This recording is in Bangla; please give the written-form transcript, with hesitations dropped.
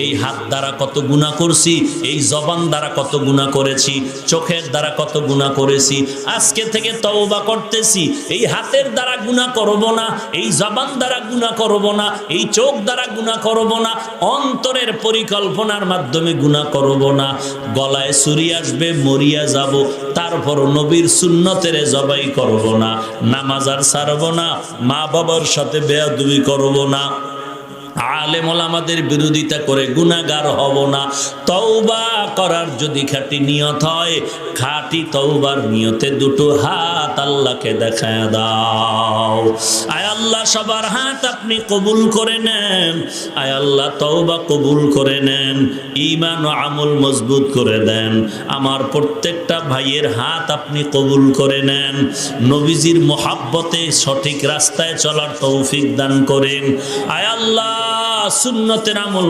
এই হাত দ্বারা কত গুনাহ করছি, এই জবান দ্বারা কত গুনাহ করেছি, চোখের দ্বারা কত গুনাহ করেছি। আজকে থেকে তওবা করতেছি, এই হাতের দ্বারা গুনাহ করব না, এই জবান দ্বারা গুনাহ করব না, এই চোখ দ্বারা গুনাহ করব না, অন্তরের পরিকল্পনার মাধ্যমে গুনাহ করব না। গলায় ছুরি আসবে, মরিয়া যাব, তারপর নবীর সুন্নতের জবাই করব না, নামাজ আর ছাড়ব না, মা বাবার সাথে বেয়াদবি করব না, আলেম ওলামাদের বিরোধিতা করে গুনাহগার হব না। তওবা করার যদি খাঁটি নিয়ত হয়, খাঁটি তওবার নিয়তে দুটো হাত আল্লাহকে দেখায় দাও। আয় আল্লাহ, সবার হাত আপনি কবুল করে নেন। আয় আল্লাহ, তওবা কবুল করে নেন, ঈমান ও আমল মজবুত করে দেন। আমার প্রত্যেকটা ভাইয়ের হাত আপনি কবুল করে নেন। নবীজির মোহাব্বতে সঠিক রাস্তায় চলার তৌফিক দান করেন। আয় আল্লাহ, সুন্নতের আমল